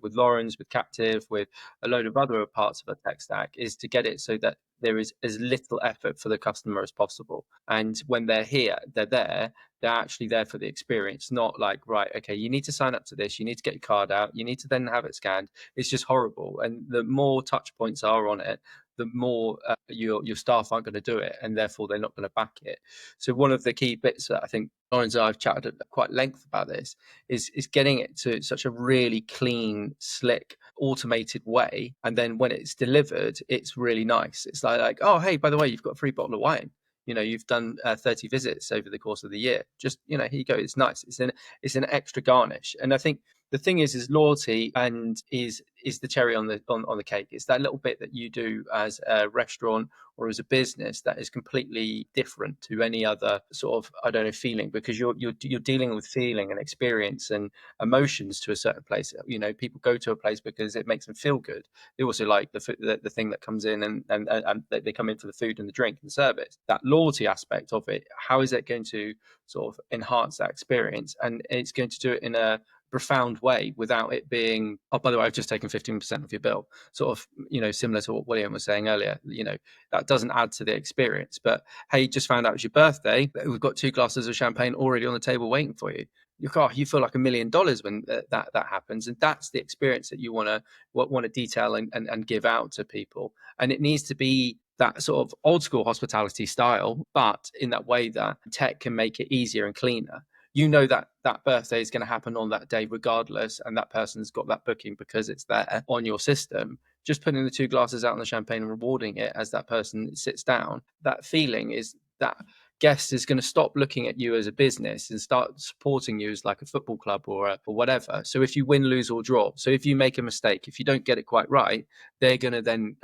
with Lawrence, with Captive, with a load of other parts of the tech stack, is to get it so that there is as little effort for the customer as possible. And when they're here, they're actually there for the experience, not like, right, okay, you need to sign up to this, you need to get your card out, you need to then have it scanned. It's just horrible. And the more touch points are on it, the more your staff aren't going to do it, and therefore they're not going to back it. So one of the key bits that I think Lawrence and I have chatted at quite length about this is getting it to such a really clean, slick, automated way, and then when it's delivered, it's really nice. It's like, oh, hey, by the way, you've got a free bottle of wine. You've done 30 visits over the course of the year. Just, here you go. It's nice. It's an extra garnish. And I think the thing is loyalty and is the cherry on the cake. It's that little bit that you do as a restaurant or as a business that is completely different to any other sort of, I don't know, feeling, because you're dealing with feeling and experience and emotions to a certain place. People go to a place because it makes them feel good. They also like the thing that comes in, and they come in for the food and the drink and the service. That loyalty aspect of it, how is it going to sort of enhance that experience? And it's going to do it in a profound way without it being, oh, by the way, I've just taken 15% of your bill, sort of, similar to what William was saying earlier. That doesn't add to the experience. But hey, just found out it's your birthday, we've got 2 glasses of champagne already on the table waiting for you. You feel like $1 million when that happens, and that's the experience that you want to detail and give out to people. And it needs to be that sort of old school hospitality style, but in that way that tech can make it easier and cleaner. That birthday is going to happen on that day regardless, and that person's got that booking because it's there on your system. Just putting the 2 glasses out on the champagne and rewarding it as that person sits down, that feeling is that guest is going to stop looking at you as a business and start supporting you as like a football club or whatever. So if you win, lose or draw, so if you make a mistake, if you don't get it quite right, they're going to then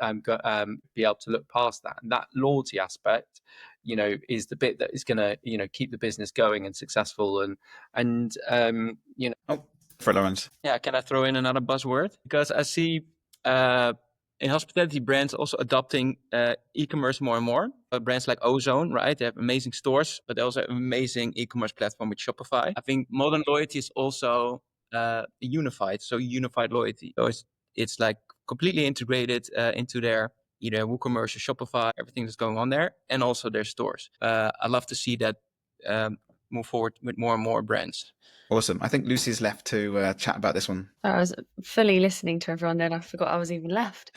be able to look past that. And that loyalty aspect, is the bit that is going to, keep the business going and successful. For Lawrence. Yeah, can I throw in another buzzword? Because I see in hospitality brands also adopting e-commerce more and more. Brands like Ozone, right? They have amazing stores, but they also have an amazing e-commerce platform with Shopify. I think modern loyalty is also unified loyalty. So it's like completely integrated into their either WooCommerce or Shopify, everything that's going on there, and also their stores. I love to see that move forward with more and more brands. Awesome. I think Lucy's left to chat about this one. I was fully listening to everyone then. I forgot I was even left.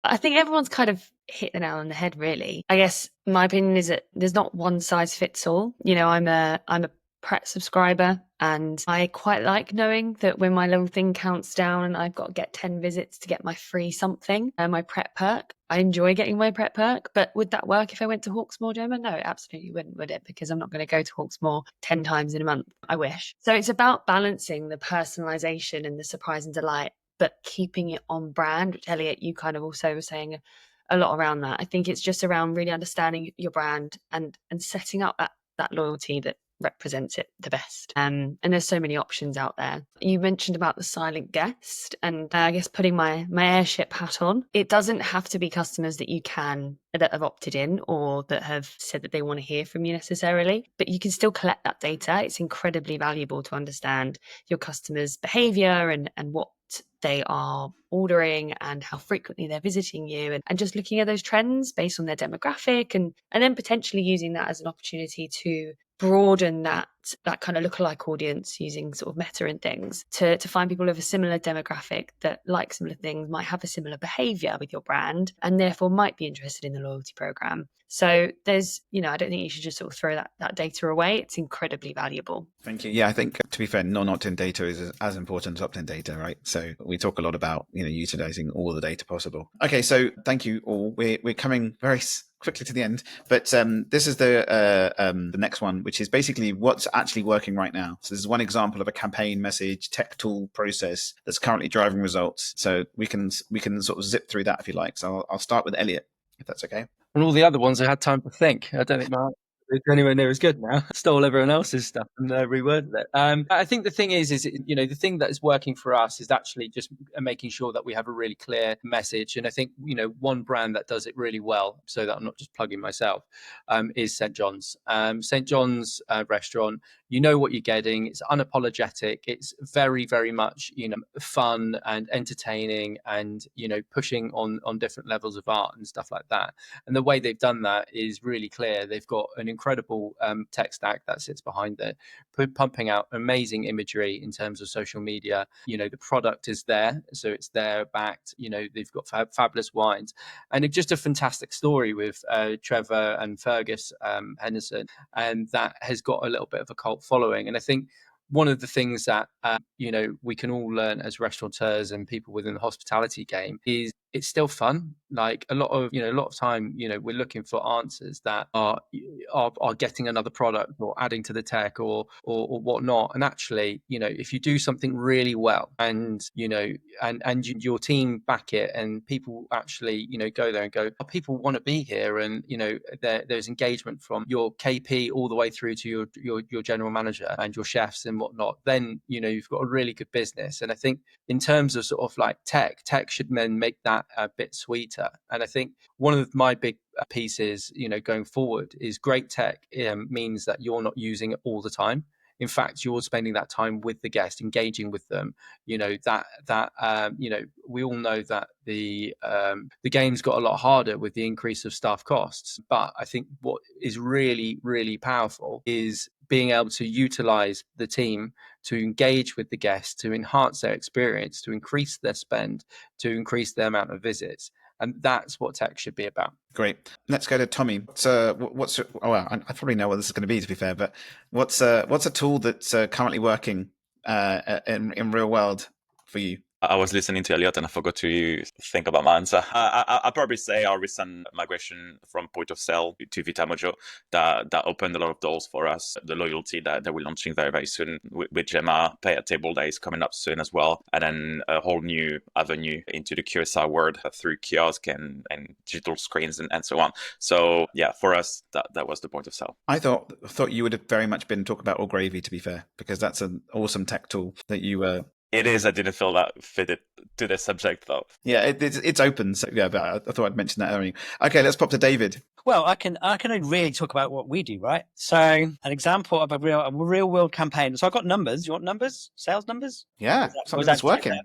I think everyone's kind of hit the nail on the head, really. I guess my opinion is that there's not one size fits all. I'm a Pret subscriber, and I quite like knowing that when my little thing counts down and I've got to get 10 visits to get my free something, my Pret perk. I enjoy getting my Pret perk, but would that work if I went to Hawksmoor, Gemma? No, it absolutely wouldn't, would it? Because I'm not going to go to Hawksmoor 10 times in a month. I wish. So it's about balancing the personalization and the surprise and delight, but keeping it on brand, which Elliot, you kind of also were saying a lot around that. I think it's just around really understanding your brand and setting up that loyalty that represents it the best. And there's so many options out there. You mentioned about the silent guest, and I guess putting my airship hat on, it doesn't have to be customers that have opted in or that have said that they want to hear from you necessarily, but you can still collect that data. It's incredibly valuable to understand your customers' behavior and what they are ordering and how frequently they're visiting you, and just looking at those trends based on their demographic, and then potentially using that as an opportunity to broaden that kind of lookalike audience using sort of meta and things to find people of a similar demographic that like similar things, might have a similar behavior with your brand, and therefore might be interested in the loyalty program. So there's, I don't think you should just sort of throw that data away. It's incredibly valuable. Thank you. Yeah, I think, to be fair, non-opt-in data is as important as opt-in data, right? So we talk a lot about, utilizing all the data possible. Okay, so thank you all. We're coming very quickly to the end, but this is the next one, which is basically what's actually working right now. So this is one example of a campaign message tech tool process that's currently driving results. So we can sort of zip through that if you like. So I'll start with Elliot, if that's okay. And all the other ones, I had time to think. I don't think it's anywhere near as good now. Stole everyone else's stuff and reworded it. I think the thing is the thing that is working for us is actually just making sure that we have a really clear message. And I think, one brand that does it really well, so that I'm not just plugging myself, is St. John's. St. John's restaurant, you know what you're getting. It's unapologetic. It's very, very much, fun and entertaining and, pushing on different levels of art and stuff like that. And the way they've done that is really clear. They've got an incredible tech stack that sits behind it, pumping out amazing imagery in terms of social media. The product is there, so it's there backed. They've got fabulous wines, and it's just a fantastic story with Trevor and Fergus Henderson, and that has got a little bit of a cult following. And I think one of the things that we can all learn as restaurateurs and people within the hospitality game is it's still fun. Like a lot of time, we're looking for answers that are getting another product or adding to the tech or whatnot. And actually, if you do something really well and your team back it, and people actually go there and go, oh, people want to be here, and there's engagement from your KP all the way through to your general manager and your chefs and whatnot, then you've got a really good business. And I think in terms of sort of like tech should then make that a bit sweeter. And I think one of my big pieces going forward is great tech means that you're not using it all the time. In fact, you're spending that time with the guest, engaging with them. We all know that the game's got a lot harder with the increase of staff costs. But I think what is really, really powerful is being able to utilize the team to engage with the guests, to enhance their experience, to increase their spend, to increase the amount of visits. And that's what tech should be about. Great. Let's go to Tommy. So I probably know what this is going to be, to be fair, but what's a tool that's currently working in real world for you? I was listening to Elliot and I forgot to think about my answer. I'll probably say our recent migration from point of sale to Vitamojo that opened a lot of doors for us. The loyalty that we're launching very, very soon with Gemma, Pay at Table that is coming up soon as well. And then a whole new avenue into the QSR world through kiosk and digital screens and so on. So yeah, for us, that was the point of sale. I thought you would have very much been talking about All Gravy, to be fair, because that's an awesome tech tool that you It is. I didn't feel that fitted to the subject, though. Yeah, it's open. So yeah, but I thought I'd mention that earlier. Okay, let's pop to David. Well, I can really talk about what we do, right? So, an example of a real world campaign. So, I've got numbers. You want numbers? Sales numbers? Yeah, something that's working.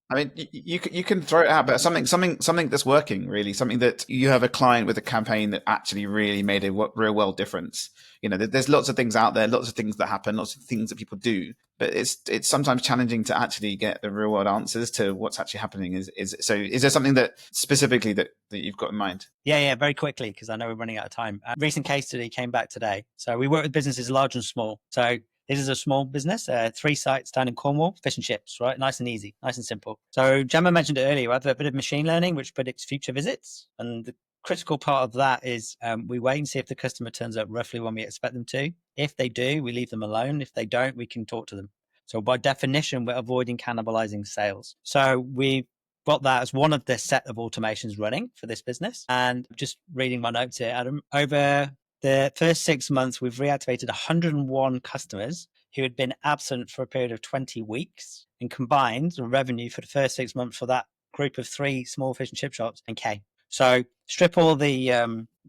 I mean, you can throw it out, but something that's working, really, something that you have a client with a campaign that actually really made a real world difference. There's lots of things out there, lots of things that happen, lots of things that people do, but it's sometimes challenging to actually get the real world answers to what's actually happening. Is there something that specifically that you've got in mind? Yeah, very quickly, because I know we're running out of time. Recent case study came back today. So we work with businesses large and small. So this is a small business, 3 sites down in Cornwall, fish and chips, right? Nice and easy, nice and simple. So Gemma mentioned it earlier, we have a bit of machine learning, which predicts future visits. And the critical part of that is we wait and see if the customer turns up roughly when we expect them to. If they do, we leave them alone. If they don't, we can talk to them. So by definition, we're avoiding cannibalizing sales. So we've got that as one of the set of automations running for this business. And just reading my notes here, Adam, over the first 6 months, we've reactivated 101 customers who had been absent for a period of 20 weeks. And combined, the revenue for the first 6 months for that group of 3 small fish and chip shops, $10K. So strip all the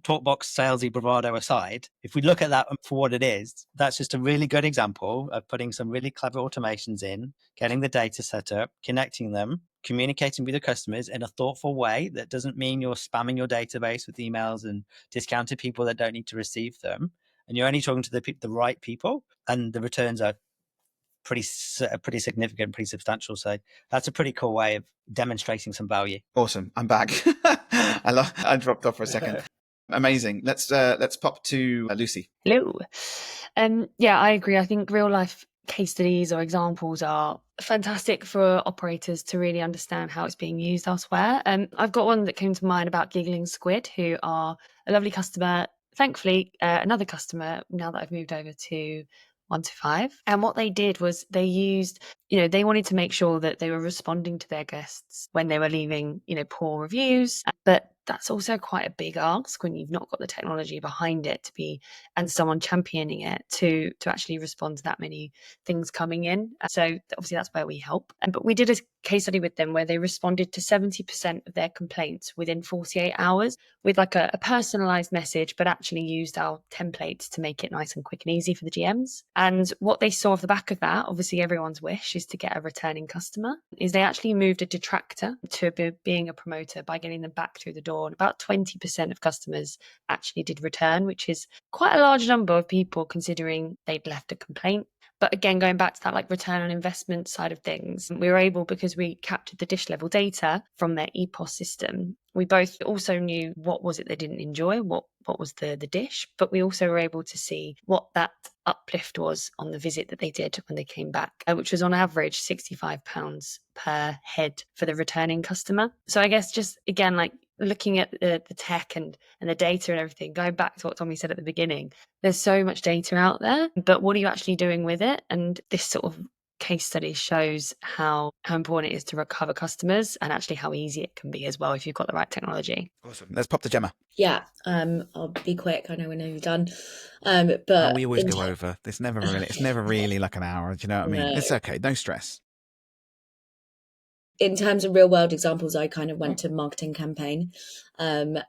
talkbox salesy bravado aside. If we look at that for what it is, that's just a really good example of putting some really clever automations in, getting the data set up, connecting them, communicating with the customers in a thoughtful way that doesn't mean you're spamming your database with emails and discounting people that don't need to receive them. And you're only talking to the right people, and the returns are pretty significant, pretty substantial. So that's a pretty cool way of demonstrating some value. Awesome. I'm back. I dropped off for a second. Amazing. Let's pop to Lucy. Hello. Yeah, I agree. I think real life case studies or examples are fantastic for operators to really understand how it's being used elsewhere. I've got one that came to mind about Giggling Squid, who are a lovely customer. Thankfully, another customer now that I've moved over to 1-5. And what they did was they used, they wanted to make sure that they were responding to their guests when they were leaving, poor reviews. But that's also quite a big ask when you've not got the technology behind it and someone championing it to actually respond to that many things coming in. So obviously that's where we help. But we did a case study with them where they responded to 70% of their complaints within 48 hours with like a personalized message, but actually used our templates to make it nice and quick and easy for the GMs. And what they saw off the back of that, obviously everyone's wish is to get a returning customer, is they actually moved a detractor to being a promoter by getting them back through the door saw about 20% of customers actually did return, which is quite a large number of people considering they'd left a complaint. But again, going back to that like return on investment side of things, we were able, because we captured the dish level data from their EPOS system, we both also knew what was it they didn't enjoy, what was the dish, but we also were able to see what that uplift was on the visit that they did when they came back, which was on average £65 per head for the returning customer. So I guess just again, like looking at the tech and the data and everything, going back to what Tommy said at the beginning, there's so much data out there, but what are you actually doing with it? And this sort of case study shows how important it is to recover customers and actually how easy it can be as well if you've got the right technology. Awesome. Let's pop to Gemma. Yeah, I'll be quick. I know we're nearly done. But we always go over. It's never really like an hour. Do you know what I mean? No. It's okay. No stress. In terms of real world examples, I kind of went to marketing campaign and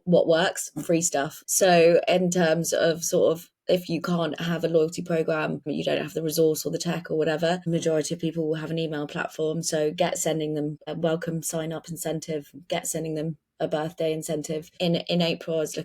what works, free stuff. So in terms of sort of, if you can't have a loyalty program, you don't have the resource or the tech or whatever, the majority of people will have an email platform. So get sending them a welcome sign up incentive, get sending them a birthday incentive. In April, I was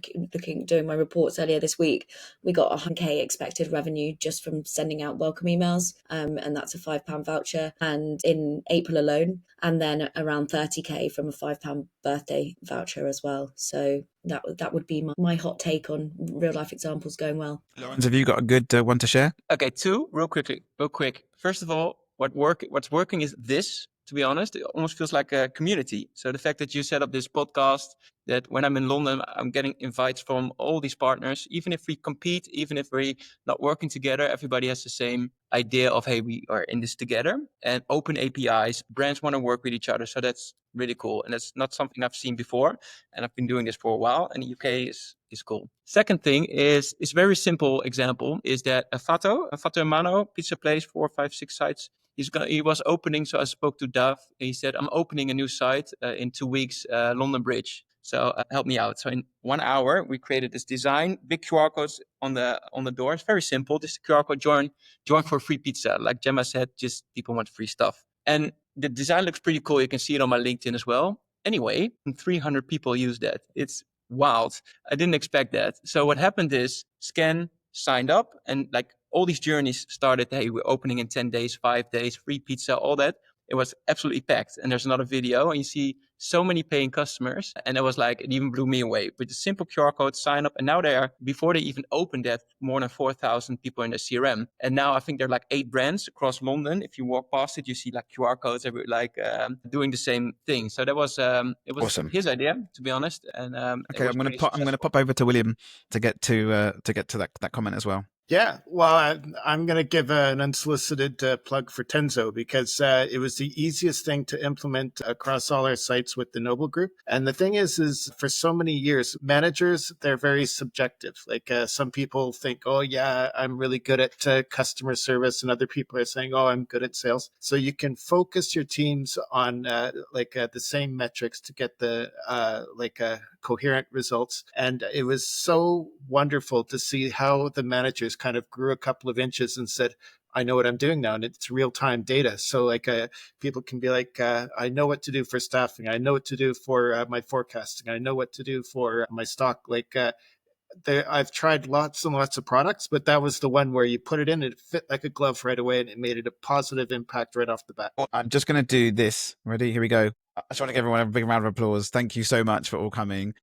doing my reports earlier this week. We got 100k expected revenue just from sending out welcome emails, and that's a £5 voucher. And in April alone, and then around 30k from a £5 birthday voucher as well. So that would be my hot take on real life examples going well. Lawrence, have you got a good one to share? Okay, two real quick. First of all, what's working is this. To be honest, it almost feels like a community. So the fact that you set up this podcast, that when I'm in London, I'm getting invites from all these partners. Even if we compete, even if we're not working together, everybody has the same idea of, hey, we are in this together. And open APIs, brands want to work with each other. So that's really cool. And that's not something I've seen before. And I've been doing this for a while. And the UK is cool. Second thing is very simple example is that Fato Mano, pizza place, 4, 5, 6 sites. He was opening, so I spoke to Dav. He said, I'm opening a new site in 2 weeks, London Bridge. So help me out. So in 1 hour, we created this design, big QR codes on the doors. Very simple. This QR code, join for free pizza. Like Gemma said, just people want free stuff. And the design looks pretty cool. You can see it on my LinkedIn as well. Anyway, 300 people use that. It's wild. I didn't expect that. So what happened is Scan signed up and like all these journeys started. Hey, we're opening in 10 days, 5 days, free pizza, all that. It was absolutely packed. And there's another video and you see so many paying customers. And it was like, it even blew me away with a simple QR code, sign up. And now they are, before they even opened that, more than 4,000 people in the CRM. And now I think there are like 8 brands across London. If you walk past it, you see like QR codes, like doing the same thing. So that was, it was awesome. His idea, to be honest. And okay, I'm going to pop over to William to get to that comment as well. Yeah, well, I'm going to give an unsolicited plug for Tenzo because it was the easiest thing to implement across all our sites with the Noble Group. And the thing is for so many years, managers, they're very subjective. Like some people think, oh, yeah, I'm really good at customer service. And other people are saying, oh, I'm good at sales. So you can focus your teams on the same metrics to get the coherent results. And it was so wonderful to see how the managers kind of grew a couple of inches and said, I know what I'm doing now. And it's real-time data. So people can be like, I know what to do for staffing. I know what to do for my forecasting. I know what to do for my stock. I've tried lots and lots of products, but that was the one where you put it in, it fit like a glove right away, and it made it a positive impact right off the bat. I'm just going to do this. Ready? Here we go. I just want to give everyone a big round of applause. Thank you so much for all coming.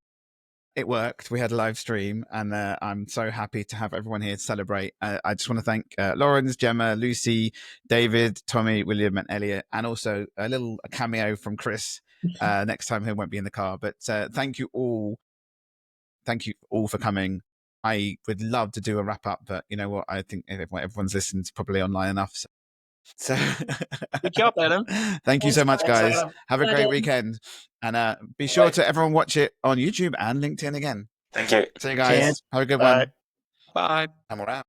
It worked. We had a live stream, and I'm so happy to have everyone here to celebrate. I just want to thank Lawrence, Gemma, Lucy, David, Tommy, William, and Elliot, and also a cameo from Chris next time. He won't be in the car, but thank you all. Thank you all for coming. I would love to do a wrap up, but you know what? I think everyone's listened to probably online enough. So good job, Adam. Thank you so much, guys. Have a great weekend, and be sure to everyone watch it on YouTube and LinkedIn again. Thank you. See you guys. Cheers. Have a good one. Bye. And we're out.